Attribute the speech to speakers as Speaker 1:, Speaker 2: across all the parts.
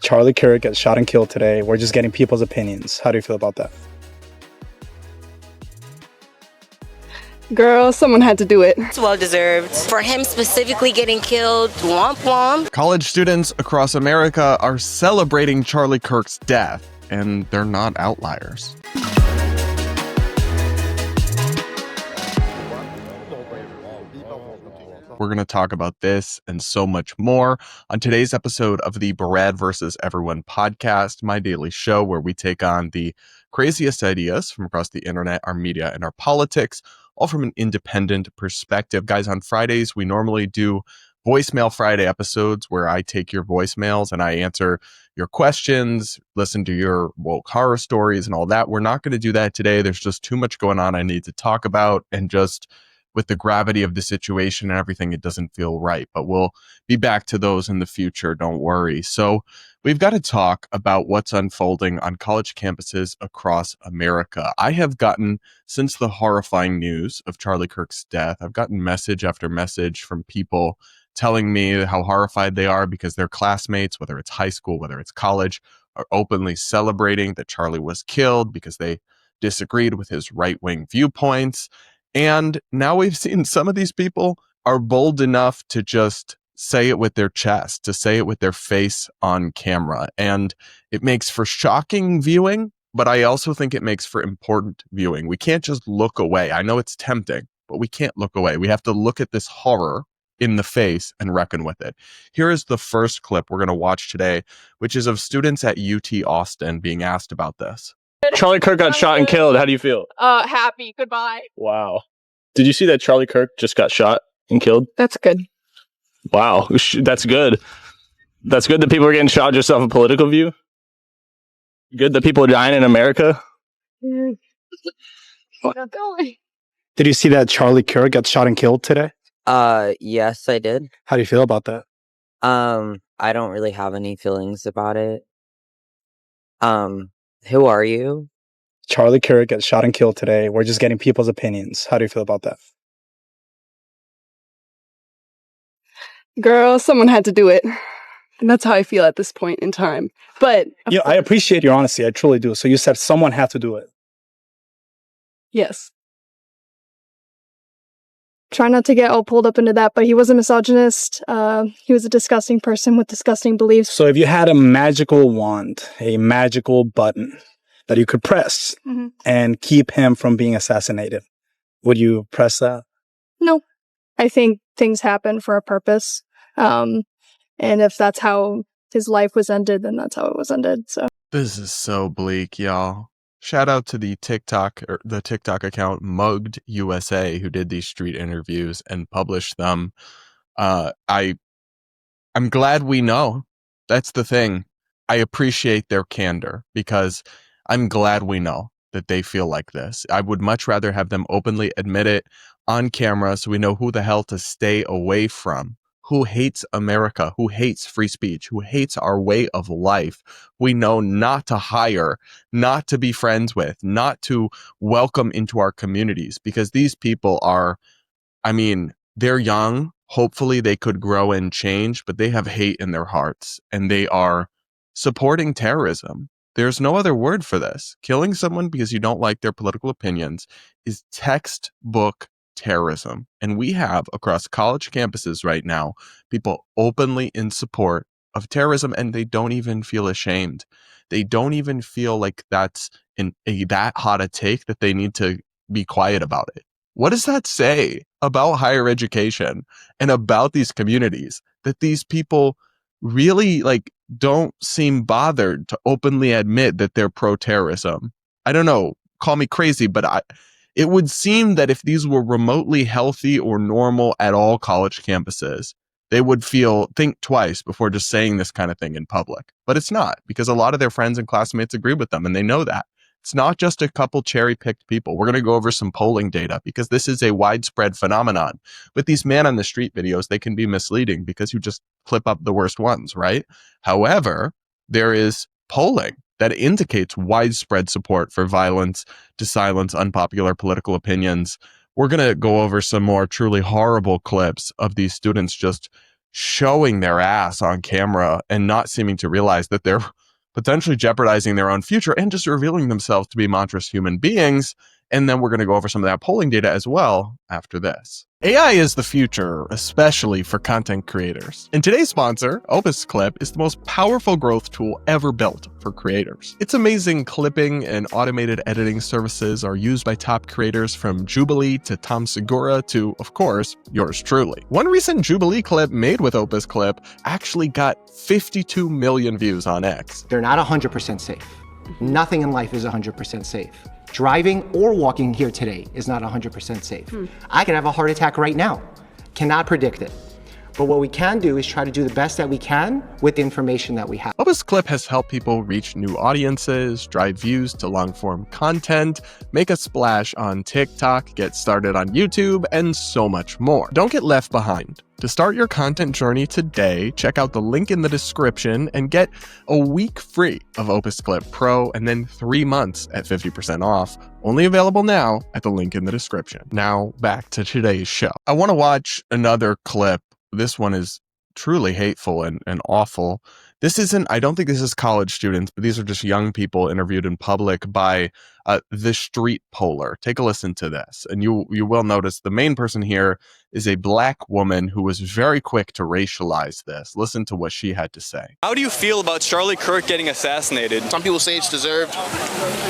Speaker 1: Charlie Kirk gets shot and killed today. We're just getting people's opinions. How do you feel about that?
Speaker 2: Girl, someone had to do it.
Speaker 3: It's well deserved. For him specifically getting killed, womp womp.
Speaker 4: College students across America are celebrating Charlie Kirk's death, and they're not outliers. We're going to talk about this and so much more on today's episode of the Brad vs. Everyone podcast, my daily show where we take on the craziest ideas from across the internet, our media, and our politics, all from an independent perspective. Guys, on Fridays, we normally do Voicemail Friday episodes where I take your voicemails and I answer your questions, listen to your woke horror stories and all that. We're not going to do that today. There's just too much going on I need to talk about, and just with the gravity of the situation and everything, it doesn't feel right. But we'll be back to those in the future, don't worry. So we've got to talk about what's unfolding on college campuses across America. I have gotten, since the horrifying news of Charlie Kirk's death, I've gotten message after message from people telling me how horrified they are because their classmates, whether it's high school, whether it's college, are openly celebrating that Charlie was killed because they disagreed with his right-wing viewpoints. And now we've seen some of these people are bold enough to just say it with their chest, to say it with their face on camera. And it makes for shocking viewing, but I also think it makes for important viewing. We can't just look away. I know it's tempting, but we can't look away. We have to look at this horror in the face and reckon with it. Here is the first clip we're going to watch today, which is of students at UT Austin being asked about this.
Speaker 5: Charlie Kirk got shot and killed. How do you feel?
Speaker 2: Happy. Goodbye.
Speaker 5: Wow. Did you see that Charlie Kirk just got shot and killed?
Speaker 2: That's good.
Speaker 5: Wow. That's good. That's good that people are getting shot just off a political view? Good that people are dying in America?
Speaker 1: Did you see that Charlie Kirk got shot and killed today?
Speaker 6: Yes, I did.
Speaker 1: How do you feel about that?
Speaker 6: I don't really have any feelings about it. Who are you?
Speaker 1: Charlie Kirk gets shot and killed today. We're just getting people's opinions. How do you feel about that?
Speaker 2: Girl, someone had to do it. And that's how I feel at this point in time. But
Speaker 1: Yeah, I appreciate your honesty. I truly do. So you said someone had to do it.
Speaker 2: yes.
Speaker 7: Try not to get all pulled up into that, but he was a misogynist. He was a disgusting person with disgusting beliefs.
Speaker 1: So if you had a magical wand, a magical button that you could press and keep him from being assassinated, would you press that?
Speaker 7: No. I think things happen for a purpose. And if that's how his life was ended, then that's how it was ended. So
Speaker 4: This is so bleak, y'all. Shout out to the TikTok account Mugged USA, who did these street interviews and published them. I'm glad we know. That's the thing. I appreciate their candor because I'm glad we know that they feel like this. I would much rather have them openly admit it on camera so we know who the hell to stay away from. Who hates America, who hates free speech, who hates our way of life. We know not to hire, not to be friends with, not to welcome into our communities, because these people are, they're young. Hopefully they could grow and change, but they have hate in their hearts and they are supporting terrorism. There's no other word for this. Killing someone because you don't like their political opinions is textbook terrorism. And we have across college campuses right now people openly in support of terrorism, and they don't even feel ashamed. They don't even feel like that's that hot a take that they need to be quiet about it. What does that say about higher education and about these communities, that these people really don't seem bothered to openly admit that they're pro-terrorism? I don't know, call me crazy, but it would seem that if these were remotely healthy or normal at all college campuses, they would think twice before just saying this kind of thing in public. But it's not, because a lot of their friends and classmates agree with them, and they know that. It's not just a couple cherry-picked people. We're going to go over some polling data because this is a widespread phenomenon. With these man-on-the-street videos, they can be misleading because you just clip up the worst ones, right? However, there is polling that indicates widespread support for violence to silence unpopular political opinions. We're going to go over some more truly horrible clips of these students just showing their ass on camera and not seeming to realize that they're potentially jeopardizing their own future and just revealing themselves to be monstrous human beings. And then we're going to go over some of that polling data as well after this. AI is the future, especially for content creators. And today's sponsor, Opus Clip, is the most powerful growth tool ever built for creators. Its amazing clipping and automated editing services are used by top creators from Jubilee to Tom Segura to, of course, yours truly. One recent Jubilee clip made with Opus Clip actually got 52 million views on X.
Speaker 8: They're not 100% safe. Nothing in life is 100% safe. Driving or walking here today is not 100% safe. I could have a heart attack right now. Cannot predict it. But what we can do is try to do the best that we can with the information that we have.
Speaker 4: Opus Clip has helped people reach new audiences, drive views to long-form content, make a splash on TikTok, get started on YouTube, and so much more. Don't get left behind. To start your content journey today, check out the link in the description and get a week free of Opus Clip Pro and then 3 months at 50% off. Only available now at the link in the description. Now back to today's show. I want to watch another clip. This one is truly hateful and awful. This isn't, I don't think this is college students, but these are just young people interviewed in public by the Street Poller. Take a listen to this, and you will notice the main person here is a black woman who was very quick to racialize this. Listen to what she had to say.
Speaker 9: How do you feel about Charlie Kirk getting assassinated?
Speaker 10: Some people say it's deserved.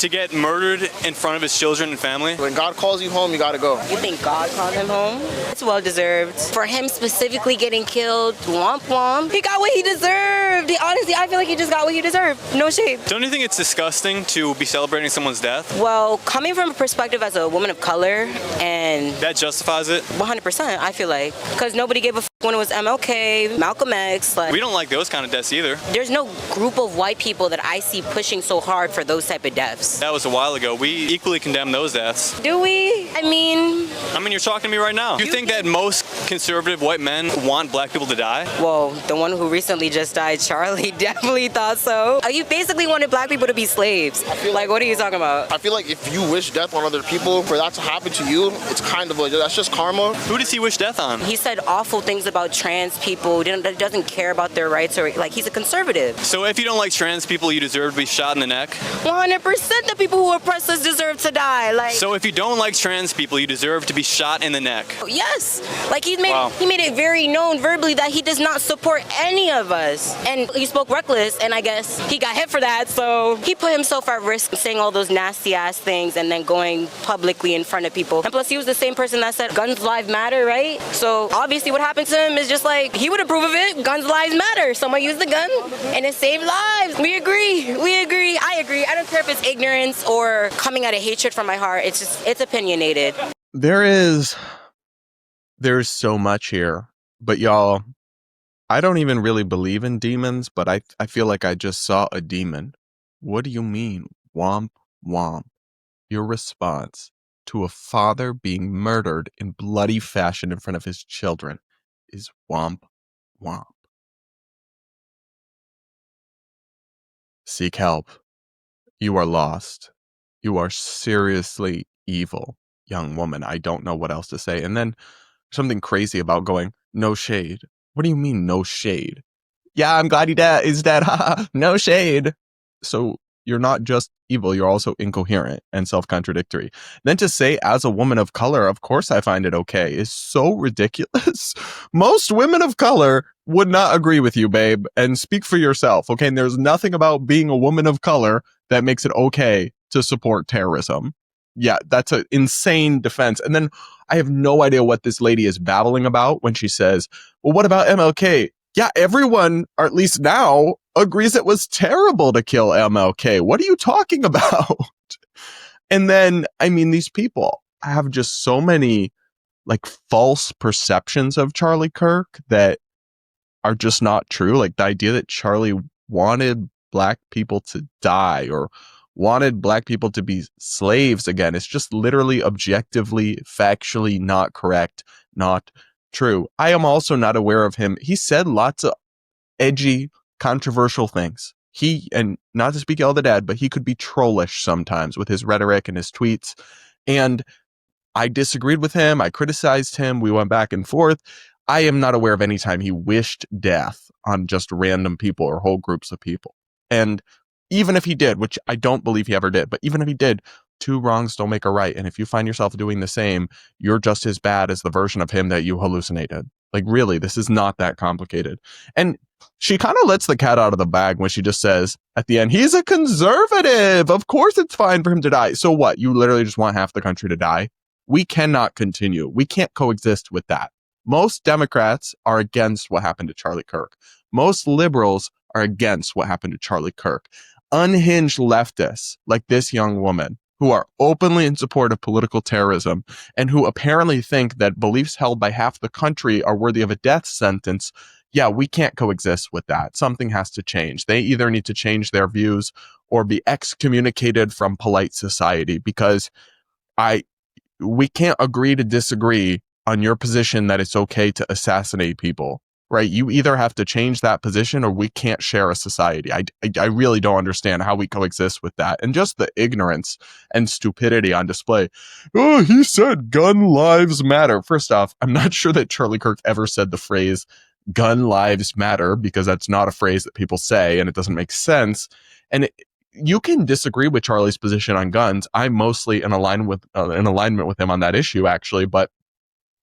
Speaker 9: To get murdered in front of his children and family?
Speaker 10: When God calls you home, you gotta go.
Speaker 3: You think God called him home? It's well deserved. For him specifically getting killed, womp womp, he got what he deserved. Honestly, I feel like he just got what he deserved. No shade.
Speaker 9: Don't you think it's disgusting to be celebrating someone's death?
Speaker 3: Well, coming from a perspective as a woman of color, and
Speaker 9: that justifies it?
Speaker 3: 100%, I feel like. Because nobody gave a f when it was MLK, Malcolm X.
Speaker 9: We don't like those kind of deaths either.
Speaker 3: There's no group of white people that I see pushing so hard for those type of deaths.
Speaker 9: That was a while ago. We equally condemn those deaths.
Speaker 3: Do we? I mean,
Speaker 9: you're talking to me right now. You think that most conservative white men want black people to die?
Speaker 3: Well, the one who recently just died, Charlie, definitely thought so. You basically wanted black people to be slaves. Like, what are you talking about?
Speaker 10: I feel like if you wish death on other people, for that to happen to you, it's kind of like, that's just karma.
Speaker 9: Who does he wish death on?
Speaker 3: He said awful things about trans people, doesn't care about their rights, or like, he's a conservative.
Speaker 9: So if you don't like trans people, you deserve to be shot in the neck?
Speaker 3: 100% the people who oppress us deserve to die. Like,
Speaker 9: so if you don't like trans people, you deserve to be shot in the neck?
Speaker 3: Yes. Like, he made it very known verbally that he does not support any of us. And he spoke reckless, and I guess he got hit for that, so he put himself at risk saying all those nasty ass things and then going publicly in front of people. And plus, he was the same person that said guns lives matter, right? So obviously what happened to him is just like, he would approve of it. Guns lives matter. Someone used the gun and it saved lives. We agree. I agree. I don't care if it's ignorance or coming out of hatred from my heart. It's opinionated.
Speaker 4: There's so much here, but y'all, I don't even really believe in demons, but I feel like I just saw a demon. What do you mean? Womp womp. Your response to a father being murdered in bloody fashion in front of his children is womp womp. Seek help. You are lost. You are seriously evil, young woman. I don't know what else to say. And then something crazy about going, no shade. What do you mean, no shade? Yeah, I'm glad is dead. No shade. So you're not just evil, you're also incoherent and self-contradictory. Then to say, as a woman of color, of course I find it okay, is so ridiculous. Most women of color would not agree with you, babe, and speak for yourself, okay? And there's nothing about being a woman of color that makes it okay to support terrorism. Yeah, that's an insane defense. And then I have no idea what this lady is babbling about when she says, well, what about MLK? Yeah, everyone, or at least now, agrees it was terrible to kill MLK. What are you talking about? And then, I mean, these people have just so many like false perceptions of Charlie Kirk that are just not true. Like the idea that Charlie wanted black people to die or wanted black people to be slaves again. It's just literally objectively, factually not correct, not true. I am also not aware of him. He said lots of edgy, controversial things. And not to speak ill of the dead, but he could be trollish sometimes with his rhetoric and his tweets. And I disagreed with him. I criticized him. We went back and forth. I am not aware of any time he wished death on just random people or whole groups of people. And even if he did, which I don't believe he ever did, but even if he did, two wrongs don't make a right. And if you find yourself doing the same, you're just as bad as the version of him that you hallucinated. Like, really, this is not that complicated. And she kind of lets the cat out of the bag when she just says at the end, he's a conservative. Of course it's fine for him to die. So what? You literally just want half the country to die? We cannot continue. We can't coexist with that. Most Democrats are against what happened to Charlie Kirk. Most liberals are against what happened to Charlie Kirk. Unhinged leftists like this young woman who are openly in support of political terrorism and who apparently think that beliefs held by half the country are worthy of a death sentence. Yeah, we can't coexist with that. Something has to change. They either need to change their views or be excommunicated from polite society, because we can't agree to disagree on your position that it's okay to assassinate people, right? You either have to change that position or we can't share a society. I really don't understand how we coexist with that. And just the ignorance and stupidity on display. Oh, he said gun lives matter. First off, I'm not sure that Charlie Kirk ever said the phrase gun lives matter, because that's not a phrase that people say and it doesn't make sense. And you can disagree with Charlie's position on guns. I'm mostly in alignment with him on that issue, actually, but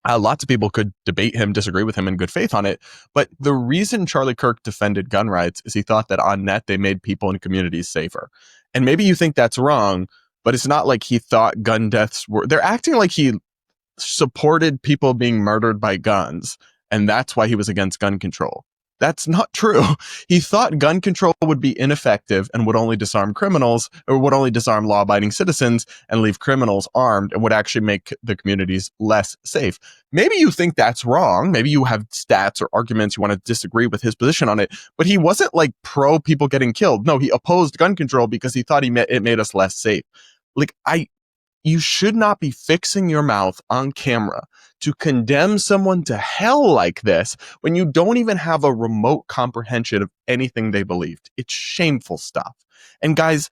Speaker 4: lots of people could debate him, disagree with him in good faith on it. But the reason Charlie Kirk defended gun rights is he thought that on net they made people in communities safer. And maybe you think that's wrong, but it's not like he thought gun deaths were... They're acting like he supported people being murdered by guns, and that's why he was against gun control. That's not true. He thought gun control would be ineffective and would only disarm criminals, or would only disarm law-abiding citizens and leave criminals armed, and would actually make the communities less safe. Maybe you think that's wrong. Maybe you have stats or arguments you want to disagree with his position on it, but he wasn't like pro people getting killed. No, he opposed gun control because he thought it made us less safe. Like, you should not be fixing your mouth on camera to condemn someone to hell like this when you don't even have a remote comprehension of anything they believed. It's shameful stuff. And guys,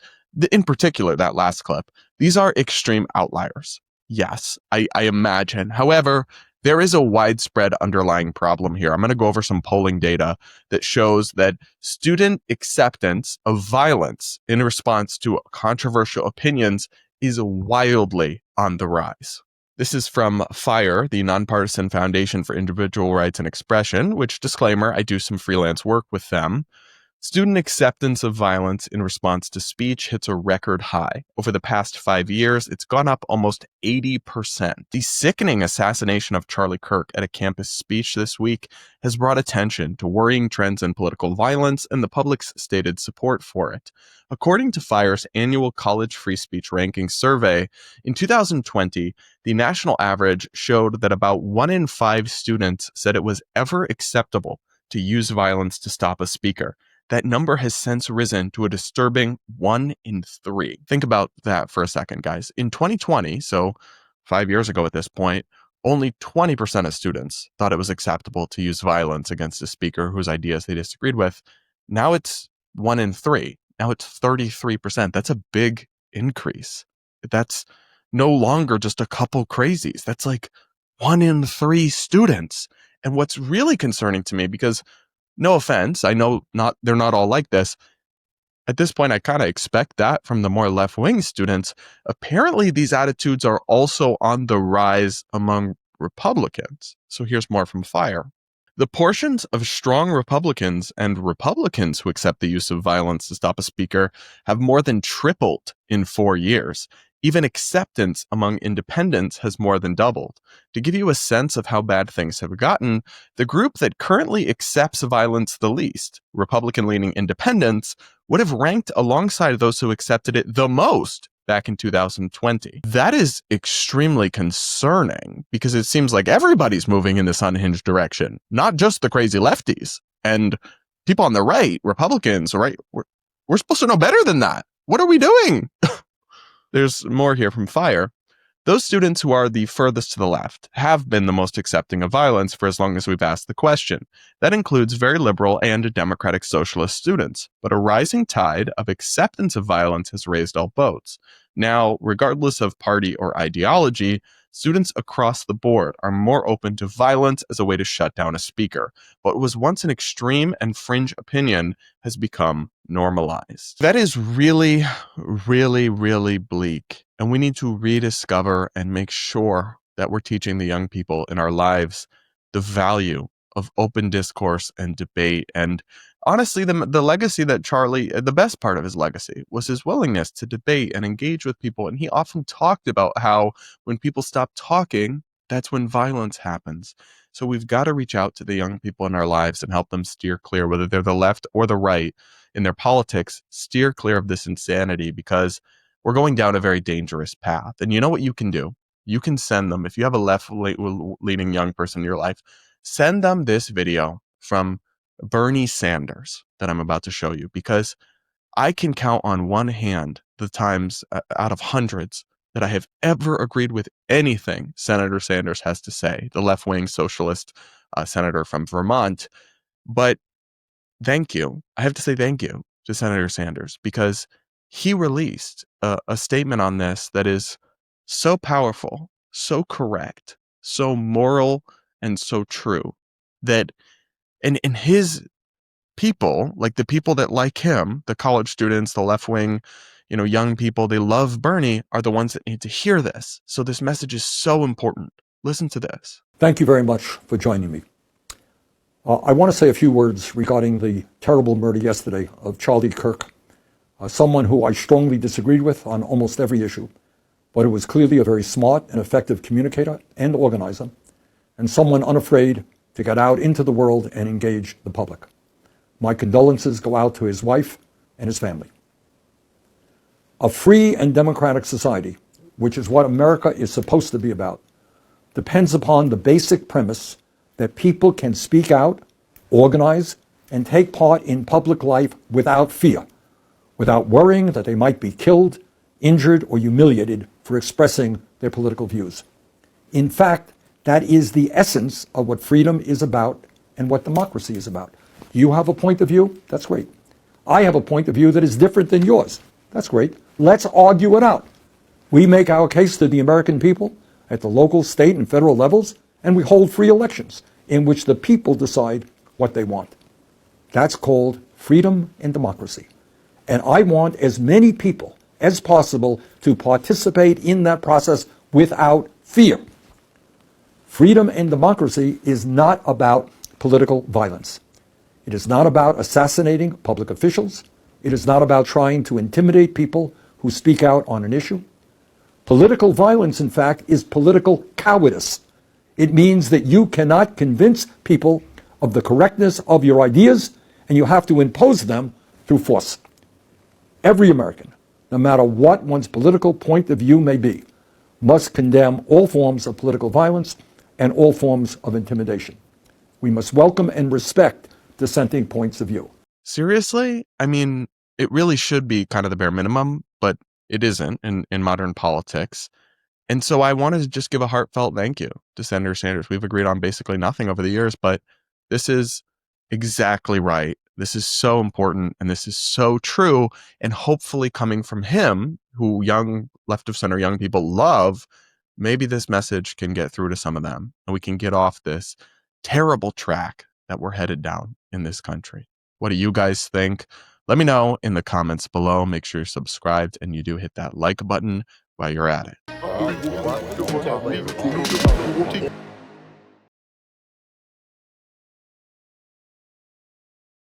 Speaker 4: in particular, that last clip, these are extreme outliers. Yes, I imagine. However, there is a widespread underlying problem here. I'm going to go over some polling data that shows that student acceptance of violence in response to controversial opinions is wildly on the rise. This is from FIRE, the Nonpartisan Foundation for Individual Rights and Expression, which, disclaimer, I do some freelance work with them. Student acceptance of violence in response to speech hits a record high. Over the past 5 years, it's gone up almost 80%. The sickening assassination of Charlie Kirk at a campus speech this week has brought attention to worrying trends in political violence and the public's stated support for it. According to FIRE's annual College Free Speech Ranking Survey, in 2020, the national average showed that about 1 in 5 students said it was ever acceptable to use violence to stop a speaker. That number has since risen to a disturbing 1 in 3. Think about that for a second, guys. In 2020, so 5 years ago at this point, only 20% of students thought it was acceptable to use violence against a speaker whose ideas they disagreed with. Now it's 1 in 3. Now it's 33%. That's a big increase. That's no longer just a couple crazies. That's like 1 in 3 students. And what's really concerning to me, because no offense, I know they're not all like this. At this point, I kind of expect that from the more left-wing students. Apparently, these attitudes are also on the rise among Republicans. So here's more from FIRE. The portions of strong Republicans and Republicans who accept the use of violence to stop a speaker have more than tripled in 4 years. Even acceptance among independents has more than doubled. To give you a sense of how bad things have gotten, the group that currently accepts violence the least, Republican-leaning independents, would have ranked alongside those who accepted it the most back in 2020. That is extremely concerning because it seems like everybody's moving in this unhinged direction, not just the crazy lefties. And people on the right, Republicans, right? We're supposed to know better than that. What are we doing? There's more here from FIRE. Those students who are the furthest to the left have been the most accepting of violence for as long as we've asked the question. That includes very liberal and democratic socialist students. But a rising tide of acceptance of violence has raised all boats. Now, regardless of party or ideology, Students across the board are more open to violence as a way to shut down a speaker. What was once an extreme and fringe opinion has become normalized. That is really, really, really bleak. And we need to rediscover and make sure that we're teaching the young people in our lives the value of open discourse and debate. And honestly, the legacy that Charlie, the best part of his legacy was his willingness to debate and engage with people. And he often talked about how when people stop talking, that's when violence happens. So we've got to reach out to the young people in our lives and help them steer clear, whether they're the left or the right in their politics, steer clear of this insanity, because we're going down a very dangerous path. And you know what you can do? You can send them, if you have a left-leaning young person in your life, send them this video from Bernie Sanders that I'm about to show you, because I can count on one hand the times out of hundreds that I have ever agreed with anything Senator Sanders has to say, the left-wing socialist senator from Vermont. But thank you. I have to say thank you to Senator Sanders, because he released a statement on this that is so powerful, so correct, so moral, and so true that in his people, like the people that like him, the college students, the left-wing, young people, they love Bernie, are the ones that need to hear this. So this message is so important. Listen to this.
Speaker 11: Thank you very much for joining me. I want to say a few words regarding the terrible murder yesterday of Charlie Kirk, someone who I strongly disagreed with on almost every issue, but who was clearly a very smart and effective communicator and organizer, and someone unafraid to get out into the world and engage the public. My condolences go out to his wife and his family. A free and democratic society, which is what America is supposed to be about, depends upon the basic premise that people can speak out, organize, and take part in public life without fear, without worrying that they might be killed, injured, or humiliated for expressing their political views. In fact, that is the essence of what freedom is about and what democracy is about. You have a point of view? That's great. I have a point of view that is different than yours. That's great. Let's argue it out. We make our case to the American people at the local, state, and federal levels, and we hold free elections in which the people decide what they want. That's called freedom and democracy. And I want as many people as possible to participate in that process without fear. Freedom and democracy is not about political violence. It is not about assassinating public officials. It is not about trying to intimidate people who speak out on an issue. Political violence, in fact, is political cowardice. It means that you cannot convince people of the correctness of your ideas, and you have to impose them through force. Every American, no matter what one's political point of view may be, must condemn all forms of political violence and all forms of intimidation. We must welcome and respect dissenting points of view.
Speaker 4: Seriously? I mean, it really should be kind of the bare minimum, but it isn't in modern politics. And so I wanted to just give a heartfelt thank you to Senator Sanders. We've agreed on basically nothing over the years, but this is exactly right. This is so important, and this is so true. And hopefully coming from him, who young left of center young people love, maybe this message can get through to some of them, and we can get off this terrible track that we're headed down in this country. What do you guys think? Let me know in the comments below. Make sure you're subscribed and you do hit that like button while you're at it.